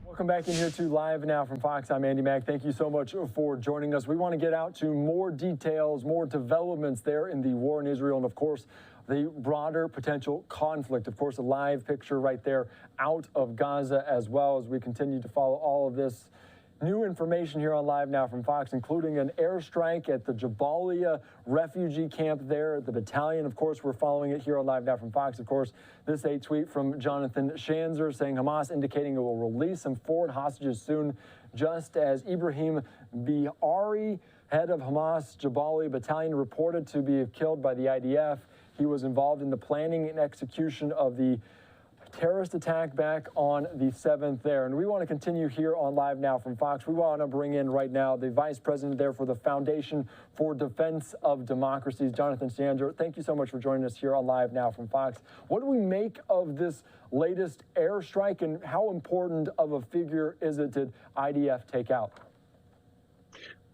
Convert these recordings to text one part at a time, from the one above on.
Welcome back in here to Live Now from Fox. I'm Andy Mack. Thank you so much for joining us. We want to get out to more details, more developments there in the war in Israel, and of course, the broader potential conflict. Of course, a live picture right there out of Gaza as well, as we continue to follow all of this new information here on Live Now from Fox, including an airstrike at the Jabalia refugee camp there at the battalion. Of course, we're following it here on Live Now from Fox. Of course, this a tweet from Jonathan Schanzer saying Hamas indicating it will release some foreign hostages soon, just as Ibrahim Bihari, head of Hamas Jabalia battalion, reported to be killed by the IDF. He was involved in the planning and execution of the terrorist attack back on the 7th there. And we want to continue here on Live Now from Fox. We want to bring in right now the vice president there for the Foundation for Defense of Democracies, Jonathan Schanzer. Thank you so much for joining us here on Live Now from Fox. What do we make of this latest airstrike, and how important of a figure is it did IDF take out?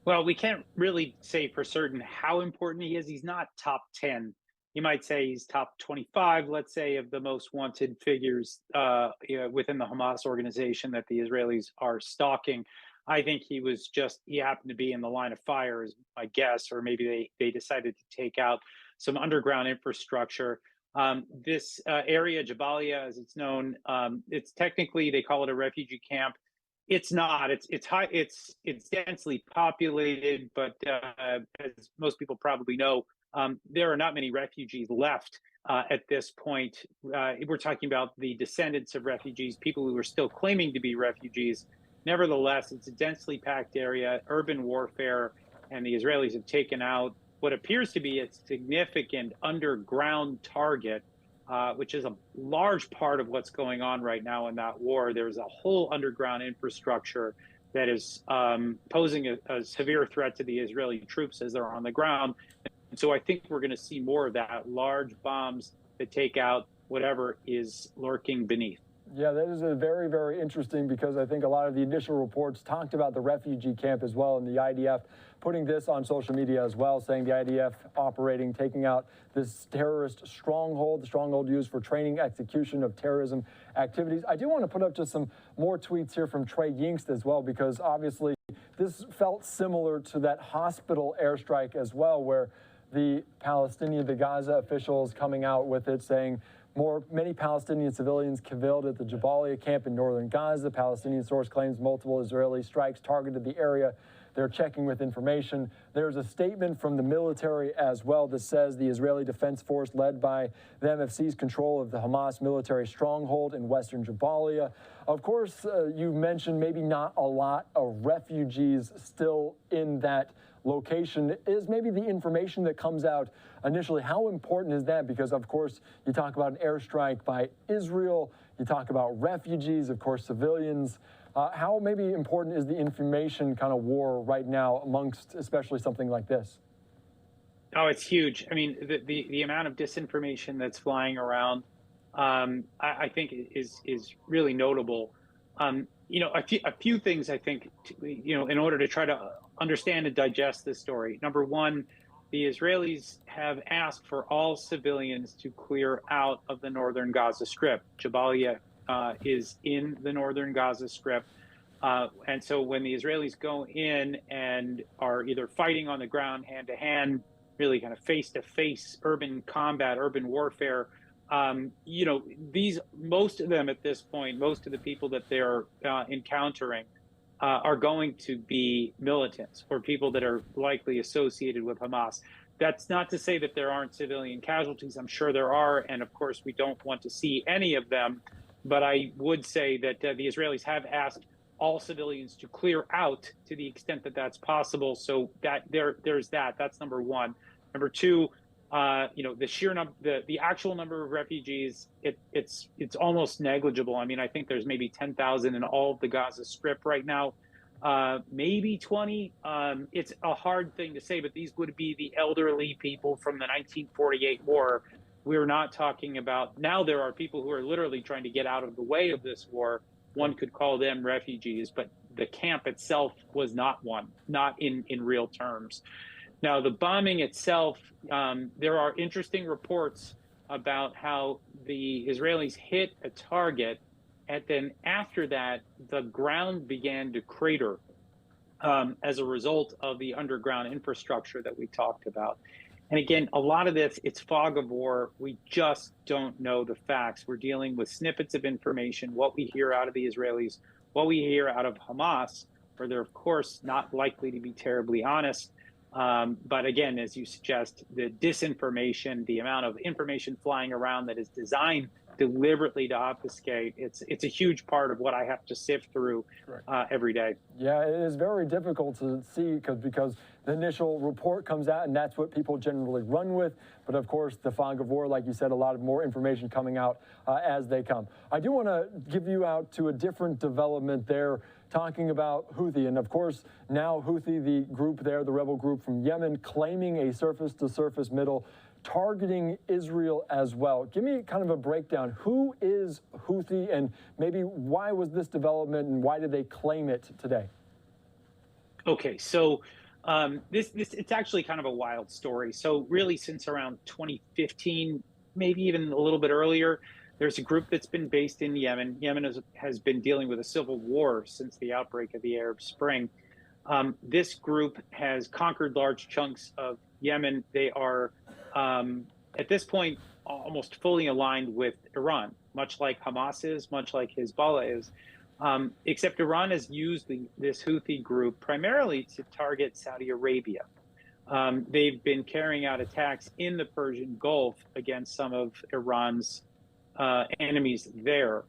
Well, we can't really say for certain how important he is. He's not top 10. You might say he's top 25, let's say, of the most wanted figures within the Hamas organization that the Israelis are stalking. I think he happened to be in the line of fire, is my guess, or maybe they decided to take out some underground infrastructure. This area, Jabalia, as it's known, it's technically, they call it a refugee camp. It's not. It's high. It's densely populated, but as most people probably know, there are not many refugees left at this point. We're talking about the descendants of refugees, people who are still claiming to be refugees. Nevertheless, it's a densely packed area, urban warfare, and the Israelis have taken out what appears to be a significant underground target, which is a large part of what's going on right now in that war. There's a whole underground infrastructure that is posing a severe threat to the Israeli troops as they're on the ground. And so I think we're going to see more of that, large bombs that take out whatever is lurking beneath. Yeah, that is a very, very interesting, because I think a lot of the initial reports talked about the refugee camp as well, and the IDF putting this on social media as well, saying the IDF operating, taking out this terrorist stronghold, the stronghold used for training, execution of terrorism activities. I do want to put up just some more tweets here from Trey Yingst as well, because obviously this felt similar to that hospital airstrike as well, where the Gaza officials coming out with it, saying many Palestinian civilians killed at the Jabalia camp in northern Gaza. The Palestinian source claims multiple Israeli strikes targeted the area. They're checking with information. There's a statement from the military as well that says the Israeli Defense Force, led by them, have seized control of the Hamas military stronghold in western Jabalia. Of course, you mentioned maybe not a lot of refugees still in that location. Is maybe the information that comes out initially, how important is that? Because of course you talk about an airstrike by Israel, you talk about refugees, of course civilians. How maybe important is the information kind of war right now amongst especially something like this? Oh, it's huge. I mean, the amount of disinformation that's flying around, I think is really notable. A few things I think, in order to try to understand and digest this story. Number one, the Israelis have asked for all civilians to clear out of the northern Gaza Strip. Jabalia is in the northern Gaza Strip. And so when the Israelis go in and are either fighting on the ground hand to hand, really kind of face to face urban combat, urban warfare, most of them at this point, most of the people that they're encountering are going to be militants or people that are likely associated with Hamas. That's not to say that there aren't civilian casualties. I'm sure there are. And of course, we don't want to see any of them. But I would say that the Israelis have asked all civilians to clear out to the extent that that's possible. So that there's that. That's number one. Number two, the sheer number, the actual number of refugees, it's almost negligible. I mean, I think there's maybe 10,000 in all of the Gaza Strip right now, maybe 20. It's a hard thing to say, but these would be the elderly people from the 1948 war. We're not talking about, now there are people who are literally trying to get out of the way of this war. One could call them refugees, but the camp itself was not one, not in real terms. Now, the bombing itself, there are interesting reports about how the Israelis hit a target And then after that, the ground began to crater as a result of the underground infrastructure that we talked about. And again, a lot of this, it's fog of war. We just don't know the facts. We're dealing with snippets of information, what we hear out of the Israelis, what we hear out of Hamas, where they're, of course, not likely to be terribly honest. But again, as you suggest, the disinformation, the amount of information flying around that is designed deliberately to obfuscate, it's a huge part of what I have to sift through every day. Yeah, it is very difficult to see because the initial report comes out and that's what people generally run with. But of course, the fog of war, like you said, a lot of more information coming out as they come. I do want to give you out to a different development there, talking about Houthi. And of course, now Houthi, the group there, the rebel group from Yemen, claiming a surface-to-surface missile targeting Israel as well. Give me kind of a breakdown. Who is Houthi, and maybe why was this development and why did they claim it today? Okay, so it's actually kind of a wild story. So really, since around 2015, maybe even a little bit earlier, there's a group that's been based in Yemen. Yemen has been dealing with a civil war since the outbreak of the Arab Spring. This group has conquered large chunks of Yemen. They are, at this point, almost fully aligned with Iran, much like Hamas is, much like Hezbollah is. Except Iran has used this Houthi group primarily to target Saudi Arabia. They've been carrying out attacks in the Persian Gulf against some of Iran's enemies there.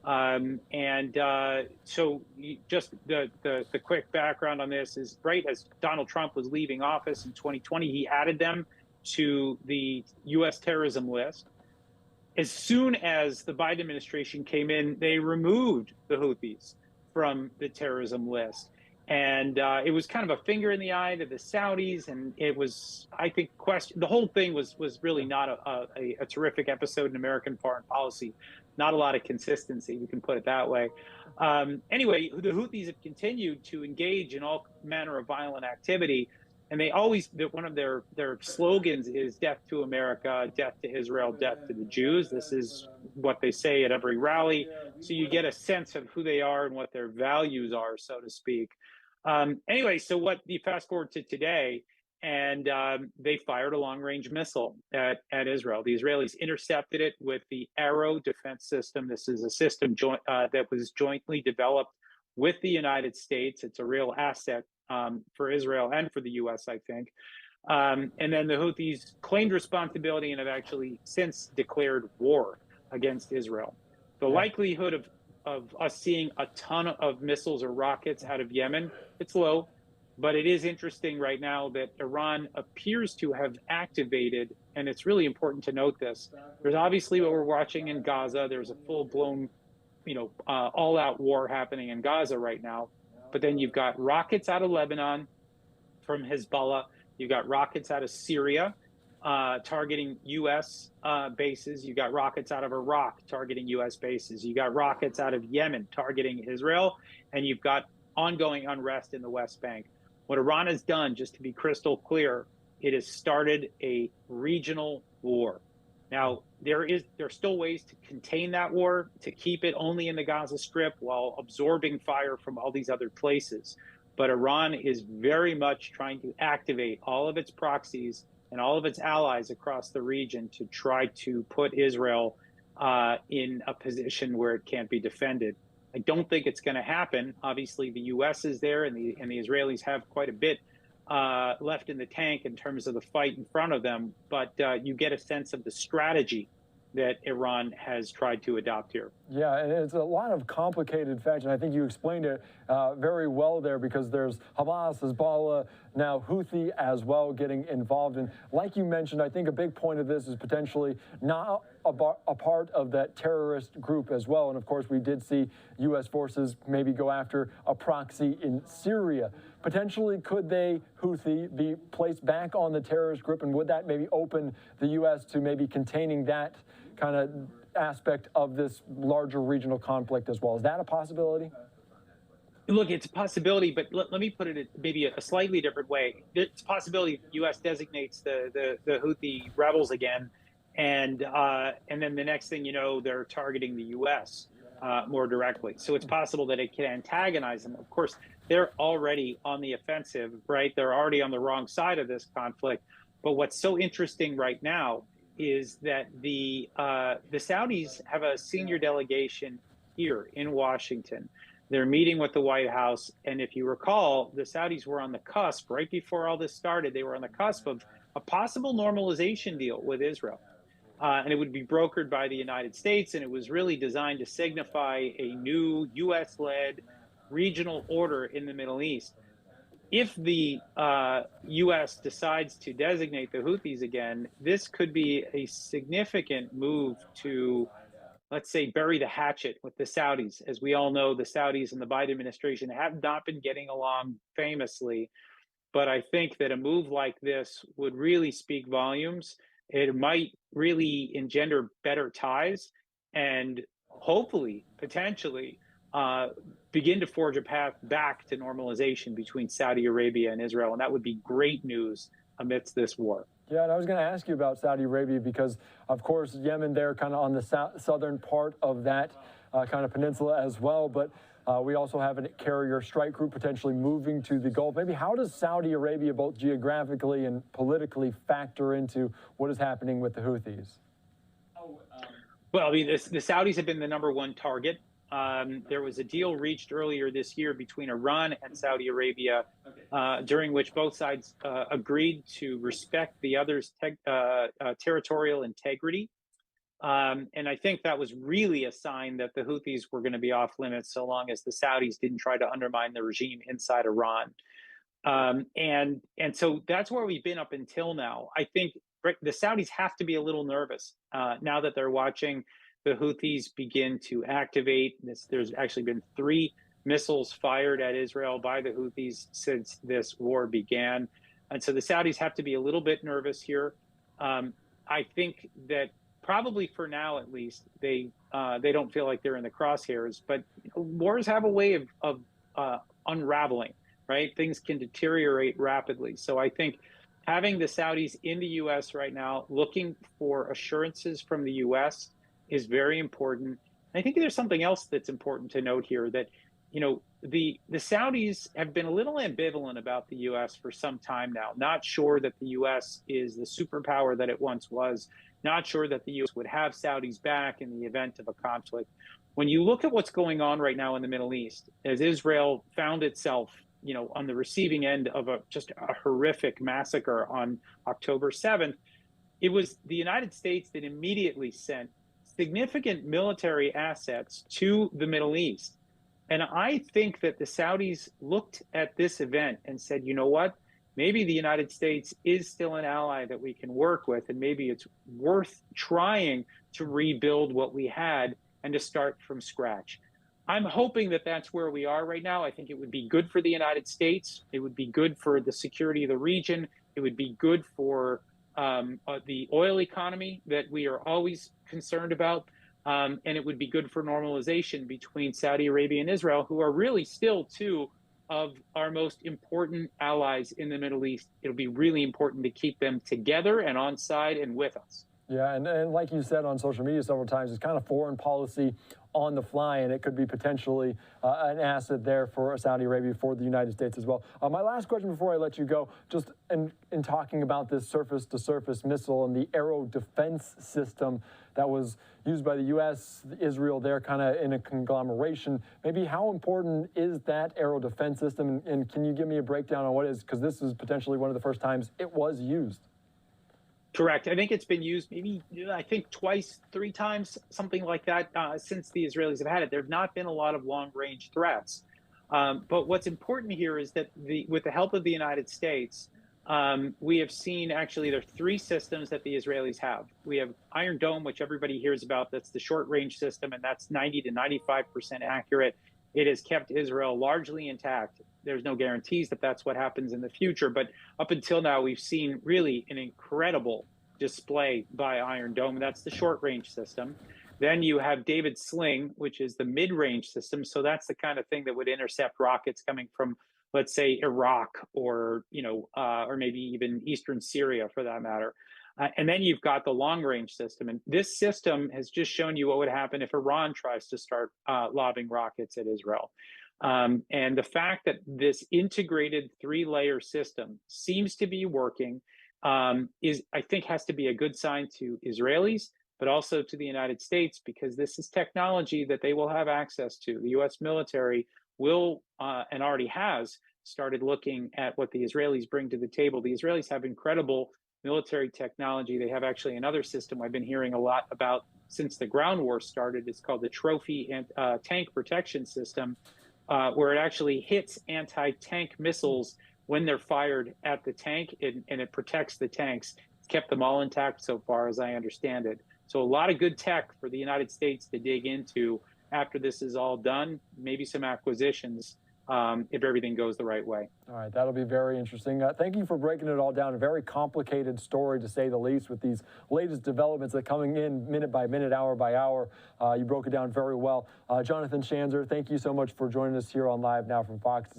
So just the quick background on this is, right as Donald Trump was leaving office in 2020, he added them to the U.S. terrorism list. As soon as the Biden administration came in, they removed the Houthis from the terrorism list. And it was kind of a finger in the eye to the Saudis. And it was, I think, the whole thing was really not a terrific episode in American foreign policy. Not a lot of consistency, we can put it that way. Anyway, the Houthis have continued to engage in all manner of violent activity. And they always, one of their slogans is death to America, death to Israel, death to the Jews. This is what they say at every rally. So you get a sense of who they are and what their values are, so to speak. Anyway, so what you fast forward to today, and they fired a long-range missile at Israel. The Israelis intercepted it with the Arrow defense system. This is a system that was jointly developed with the United States. It's a real asset for Israel and for the U.S., I think. And then the Houthis claimed responsibility and have actually since declared war against Israel. The likelihood of us seeing a ton of missiles or rockets out of Yemen, it's low, but it is interesting right now that Iran appears to have activated, and it's really important to note this. There's obviously what we're watching in Gaza. There's a full-blown, all-out war happening in Gaza right now. But then you've got rockets out of Lebanon from Hezbollah. You've got rockets out of Syria targeting U.S. bases. You've got rockets out of Iraq targeting U.S. bases. You've got rockets out of Yemen targeting Israel. And you've got ongoing unrest in the West Bank. What Iran has done, just to be crystal clear, it has started a regional war. Now, there are still ways to contain that war, to keep it only in the Gaza Strip while absorbing fire from all these other places. But Iran is very much trying to activate all of its proxies and all of its allies across the region to try to put Israel in a position where it can't be defended. I don't think it's going to happen. Obviously, the U.S. is there, and the Israelis have quite a bit left in the tank in terms of the fight in front of them. But you get a sense of the strategy that Iran has tried to adopt here. Yeah, and it's a lot of complicated facts, and I think you explained it very well there, because there's Hamas, Hezbollah, now Houthi as well getting involved. And like you mentioned, I think a big point of this is potentially not a part of that terrorist group as well. And of course, we did see U.S. forces maybe go after a proxy in Syria. Potentially, could they, Houthi, be placed back on the terrorist group, and would that maybe open the U.S. to maybe containing that kind of aspect of this larger regional conflict as well? Is that a possibility? Look, it's a possibility, but let me put it maybe a slightly different way. It's a possibility the U.S. designates the Houthi rebels again, and then the next thing you know, they're targeting the U.S. more directly. So it's possible that it can antagonize them. Of course, they're already on the offensive, right? They're already on the wrong side of this conflict. But what's so interesting right now is that the Saudis have a senior delegation here in Washington. They're meeting with the White House, and if you recall, the Saudis were on the cusp right before all this started. They were on the cusp of a possible normalization deal with Israel. And it would be brokered by the United States, and it was really designed to signify a new U.S.-led regional order in the Middle East. If the U.S. decides to designate the Houthis again, this could be a significant move to, let's say, bury the hatchet with the Saudis. As we all know, the Saudis and the Biden administration have not been getting along famously. But I think that a move like this would really speak volumes. It might really engender better ties and hopefully, potentially, begin to forge a path back to normalization between Saudi Arabia and Israel. And that would be great news amidst this war. Yeah, and I was going to ask you about Saudi Arabia because, of course, Yemen, they're kind of on the southern part of that kind of peninsula as well. But we also have a carrier strike group potentially moving to the Gulf. Maybe how does Saudi Arabia, both geographically and politically, factor into what is happening with the Houthis? Well, I mean, the Saudis have been the #1 target. There was a deal reached earlier this year between Iran and Saudi Arabia, during which both sides agreed to respect the other's territorial integrity. And I think that was really a sign that the Houthis were going to be off limits so long as the Saudis didn't try to undermine the regime inside Iran. And so that's where we've been up until now. I think the Saudis have to be a little nervous now that they're watching the Houthis begin to activate. There's actually been 3 missiles fired at Israel by the Houthis since this war began. And so the Saudis have to be a little bit nervous here. I think that probably for now, at least, they don't feel like they're in the crosshairs. But wars have a way of unraveling, right? Things can deteriorate rapidly. So I think having the Saudis in the U.S. right now, looking for assurances from the U.S. is very important. And I think there's something else that's important to note here, that, you know, the Saudis have been a little ambivalent about the U.S. for some time now, not sure that the U.S. is the superpower that it once was, not sure that the U.S. would have Saudis back in the event of a conflict. When you look at what's going on right now in the Middle East, as Israel found itself, you know, on the receiving end of just a horrific massacre on October 7th, it was the United States that immediately sent significant military assets to the Middle East. And I think that the Saudis looked at this event and said, you know what, maybe the United States is still an ally that we can work with, and maybe it's worth trying to rebuild what we had and to start from scratch. I'm hoping that that's where we are right now. I think it would be good for the United States. It would be good for the security of the region. It would be good for the oil economy that we are always concerned about. And it would be good for normalization between Saudi Arabia and Israel, who are really still 2 of our most important allies in the Middle East. It'll be really important to keep them together and on side and with us. Yeah, and like you said on social media several times, it's kind of foreign policy on the fly, and it could be potentially an asset there for Saudi Arabia, for the United States as well. My last question before I let you go, just in talking about this surface-to-surface missile and the aero defense system that was used by the U.S., Israel, they're kind of in a conglomeration. Maybe how important is that aero defense system, and can you give me a breakdown on what it is, because this is potentially one of the first times it was used? Correct. I think it's been used maybe, I think, twice, 3 times, something like that, since the Israelis have had it. There have not been a lot of long-range threats. But what's important here is that with the help of the United States, we have seen actually there are 3 systems that the Israelis have. We have Iron Dome, which everybody hears about. That's the short-range system, and that's 90 to 95% accurate. It has kept Israel largely intact. There's no guarantees that that's what happens in the future. But up until now, we've seen really an incredible display by Iron Dome. That's the short-range system. Then you have David Sling, which is the mid-range system. So that's the kind of thing that would intercept rockets coming from, let's say, Iraq or, or maybe even eastern Syria for that matter. And then you've got the long-range system. And this system has just shown you what would happen if Iran tries to start lobbing rockets at Israel. And the fact that this integrated three-layer system seems to be working is, I think, has to be a good sign to Israelis, but also to the United States, because this is technology that they will have access to. The U.S. military will, and already has, started looking at what the Israelis bring to the table. The Israelis have incredible military technology. They have actually another system I've been hearing a lot about since the ground war started. It's called the Trophy Tank Protection System, where it actually hits anti-tank missiles when they're fired at the tank, and it protects the tanks. It's kept them all intact so far, as I understand it. So a lot of good tech for the United States to dig into after this is all done, maybe some acquisitions if everything goes the right way. All right, that'll be very interesting. Thank you for breaking it all down. A very complicated story, to say the least, with these latest developments that are coming in minute by minute, hour by hour. You broke it down very well. Jonathan Schanzer, thank you so much for joining us here on Live Now from Fox.